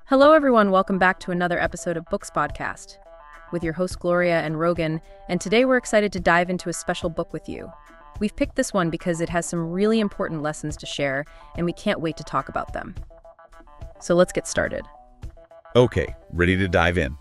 Hello, everyone. Welcome back to another episode of Books Podcast with your host, Gloria and Rogan. And today we're excited to dive into a special book with you. We've picked this one because it has some really important lessons to share, and we can't wait to talk about them. So let's get started. Okay, ready to dive in.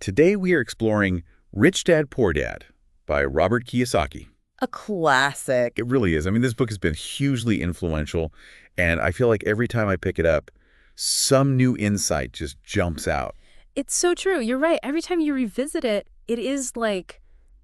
Today we are exploring Rich Dad, Poor Dad by Robert Kiyosaki. A classic. It really is. I mean, this book has been hugely influential, and I feel like every time I pick it up, some new insight just jumps out. It's so true. You're right. Every time you revisit it, it is like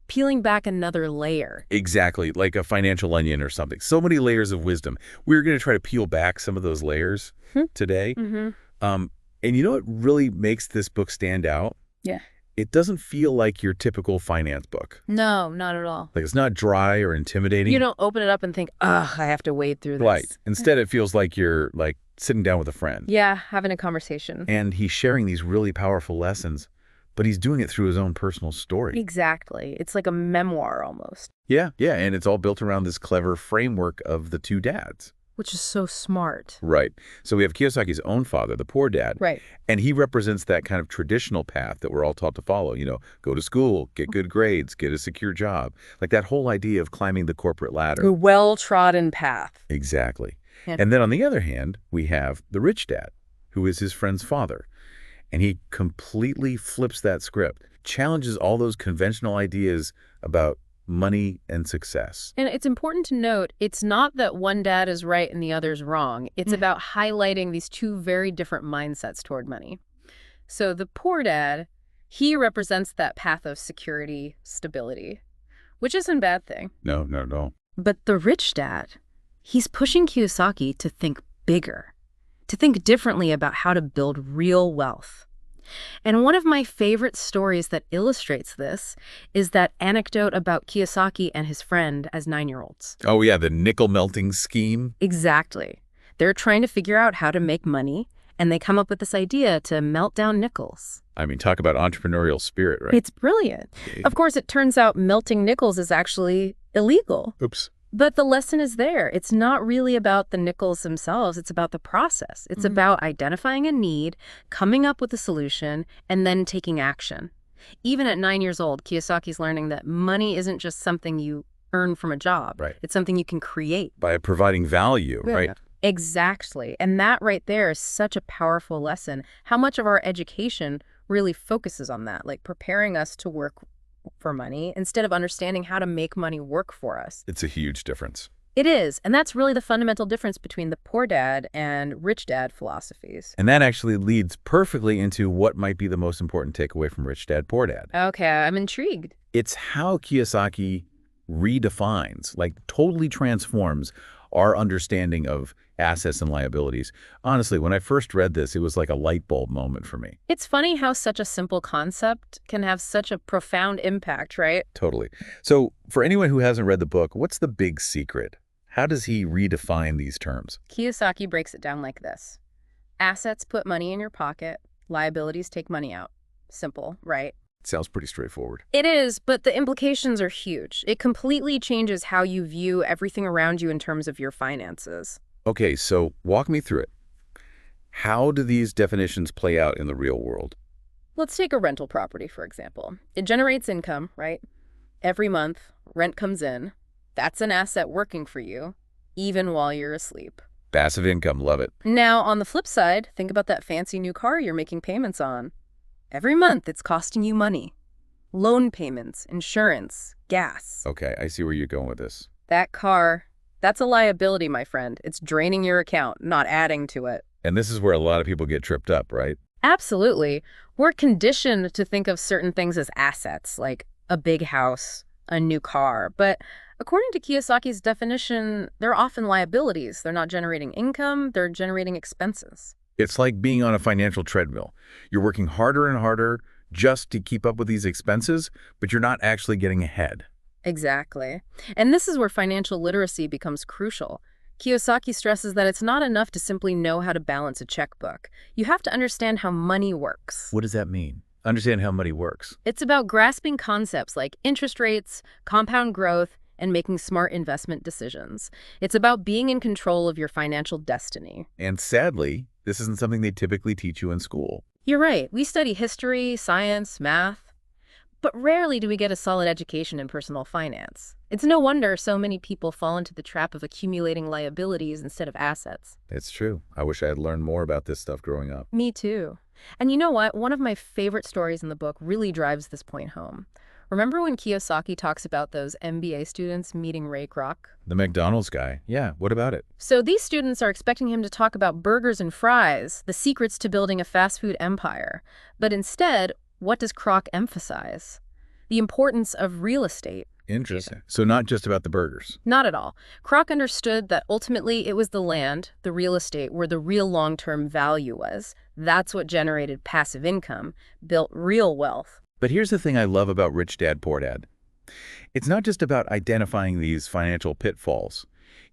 peeling back another layer. Exactly, like a financial onion or something. So many layers of wisdom. We're going to try to peel back some of those layers today. And you know what really makes this book stand out? Yeah. It doesn't feel like your typical finance book. No, not at all. Like, it's not dry or intimidating. You don't open it up and think, ugh, I have to wade through this. Right. Instead, it feels like you're sitting down with a friend. Yeah, having a conversation. And he's sharing these really powerful lessons, but he's doing it through his own personal story. Exactly. It's like a memoir almost. Yeah, and it's all built around this clever framework of the two dads. Which is so smart. Right. So we have Kiyosaki's own father, the poor dad. Right. And he represents that kind of traditional path that we're all taught to follow. You know, go to school, get good grades, get a secure job. Like that whole idea of climbing the corporate ladder. A well-trodden path. Exactly. Yeah. And then on the other hand, we have the rich dad, who is his friend's father. And he completely flips that script, challenges all those conventional ideas about money and success. And it's important to note, it's not that one dad is right and the other's wrong. It's about highlighting these two very different mindsets toward money. So the poor dad, he represents that path of security, stability, which isn't a bad thing. No, not at all. But the rich dad, he's pushing Kiyosaki to think bigger, to think differently about how to build real wealth. And one of my favorite stories that illustrates this is that anecdote about Kiyosaki and his friend as 9-year-olds. Oh, yeah, the nickel melting scheme. Exactly. They're trying to figure out how to make money, and they come up with this idea to melt down nickels. I mean, talk about entrepreneurial spirit, right? It's brilliant. Of course, it turns out melting nickels is actually illegal. Oops. But the lesson is there. It's not really about the nickels themselves. It's about the process. It's about identifying a need, coming up with a solution, and then taking action. Even at 9 years old, Kiyosaki's learning that money isn't just something you earn from a job. Right. It's something you can create. By providing value, right? Exactly. And that right there is such a powerful lesson. How much of our education really focuses on that, like preparing us to work for money instead of understanding how to make money work for us. It's a huge difference. It is. And that's really the fundamental difference between the poor dad and rich dad philosophies. And that actually leads perfectly into what might be the most important takeaway from Rich Dad, Poor Dad. Okay, I'm intrigued. It's how Kiyosaki redefines, totally transforms our understanding of assets and liabilities. Honestly, when I first read this, it was like a light bulb moment for me. It's funny how such a simple concept can have such a profound impact, right? Totally. So for anyone who hasn't read the book, what's the big secret? How does he redefine these terms? Kiyosaki breaks it down like this. Assets put money in your pocket. Liabilities take money out. Simple, right? Sounds pretty straightforward. It is, but the implications are huge. It completely changes how you view everything around you in terms of your finances. Okay, so walk me through it. How do these definitions play out in the real world? Let's take a rental property, for example. It generates income, right? Every month, rent comes in. That's an asset working for you, even while you're asleep. Passive income, love it. Now, on the flip side, think about that fancy new car you're making payments on. Every month, it's costing you money. Loan payments, insurance, gas. Okay, I see where you're going with this. That car, that's a liability, my friend. It's draining your account, not adding to it. And this is where a lot of people get tripped up, right? Absolutely. We're conditioned to think of certain things as assets, like a big house, a new car. But according to Kiyosaki's definition, they're often liabilities. They're not generating income, they're generating expenses. It's like being on a financial treadmill. You're working harder and harder just to keep up with these expenses, but you're not actually getting ahead. Exactly. And this is where financial literacy becomes crucial. Kiyosaki stresses that it's not enough to simply know how to balance a checkbook. You have to understand how money works. What does that mean? Understand how money works. It's about grasping concepts like interest rates, compound growth, and making smart investment decisions. It's about being in control of your financial destiny. And sadly, this isn't something they typically teach you in school. You're right. We study history, science, math, but rarely do we get a solid education in personal finance. It's no wonder so many people fall into the trap of accumulating liabilities instead of assets. It's true. I wish I had learned more about this stuff growing up. Me too. And you know what? One of my favorite stories in the book really drives this point home. Remember when Kiyosaki talks about those MBA students meeting Ray Kroc? The McDonald's guy. Yeah, what about it? So these students are expecting him to talk about burgers and fries, the secrets to building a fast food empire. But instead, what does Kroc emphasize? The importance of real estate. Interesting. So not just about the burgers. Not at all. Kroc understood that ultimately it was the land, the real estate, where the real long-term value was. That's what generated passive income, built real wealth. But here's the thing I love about Rich Dad, Poor Dad. It's not just about identifying these financial pitfalls.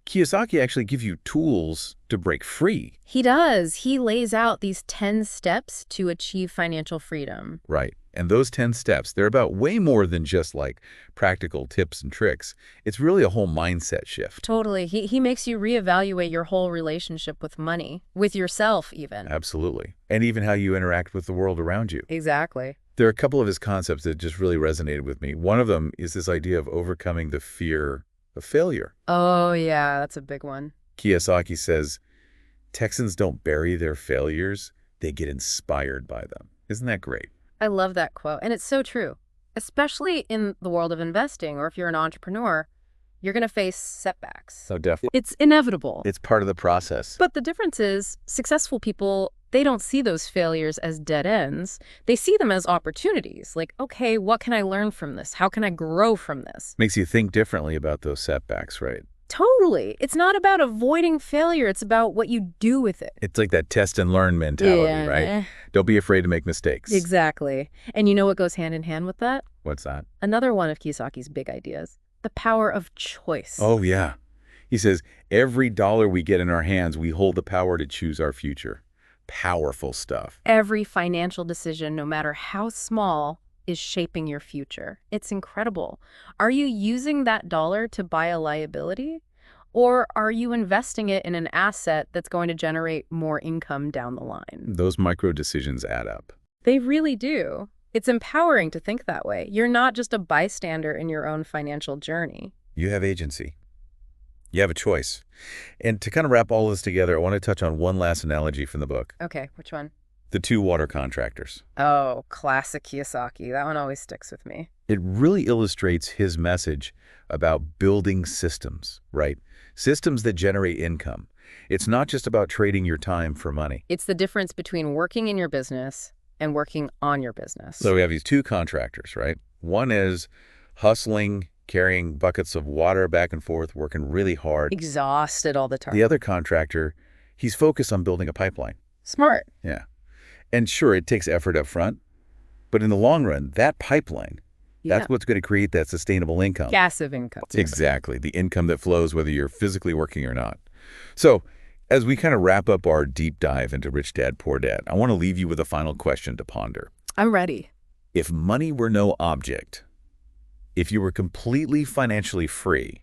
Kiyosaki actually gives you tools to break free. He does. He lays out these 10 steps to achieve financial freedom. Right. And those 10 steps, they're about way more than just like practical tips and tricks. It's really a whole mindset shift. Totally. He makes you reevaluate your whole relationship with money, with yourself even. Absolutely. And even how you interact with the world around you. Exactly. There are a couple of his concepts that just really resonated with me. One of them is this idea of overcoming the fear of failure. Oh, yeah, that's a big one. Kiyosaki says, Texans don't bury their failures, they get inspired by them. Isn't that great? I love that quote, and it's so true. Especially in the world of investing, or if you're an entrepreneur, you're going to face setbacks. So definitely. It's inevitable. It's part of the process. But the difference is, successful people, they don't see those failures as dead ends. They see them as opportunities. Like, okay, what can I learn from this? How can I grow from this? Makes you think differently about those setbacks, right? Totally. It's not about avoiding failure. It's about what you do with it. It's like that test and learn mentality, right? Don't be afraid to make mistakes. Exactly. And you know what goes hand in hand with that? What's that? Another one of Kiyosaki's big ideas, the power of choice. Oh, yeah. He says, every dollar we get in our hands, we hold the power to choose our future. Powerful stuff. Every financial decision, no matter how small, is shaping your future. It's incredible. Are you using that dollar to buy a liability? Or are you investing it in an asset that's going to generate more income down the line? Those micro decisions add up. They really do. It's empowering to think that way. You're not just a bystander in your own financial journey. You have agency. You have a choice. And to kind of wrap all this together, I want to touch on one last analogy from the book. Okay, which one? The two water contractors. Oh, classic Kiyosaki. That one always sticks with me. It really illustrates his message about building systems, right? Systems that generate income. It's not just about trading your time for money. It's the difference between working in your business and working on your business. So we have these two contractors, right? One is hustling, carrying buckets of water back and forth, working really hard. Exhausted all the time. The other contractor, he's focused on building a pipeline. Smart. Yeah. And sure, it takes effort up front, but in the long run, that pipeline, that's what's going to create that sustainable income. Passive income. Exactly. The income that flows whether you're physically working or not. So as we kind of wrap up our deep dive into Rich Dad, Poor Dad, I want to leave you with a final question to ponder. I'm ready. If money were no object, if you were completely financially free,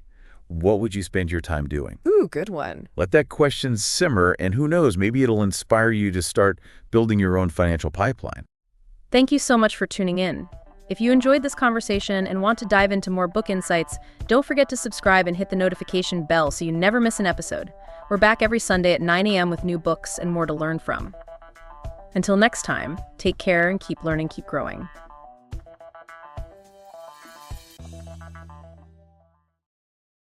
what would you spend your time doing? Ooh, good one. Let that question simmer, and who knows, maybe it'll inspire you to start building your own financial pipeline. Thank you so much for tuning in. If you enjoyed this conversation and want to dive into more book insights, don't forget to subscribe and hit the notification bell so you never miss an episode. We're back every Sunday at 9 a.m. with new books and more to learn from. Until next time, take care and keep learning, keep growing.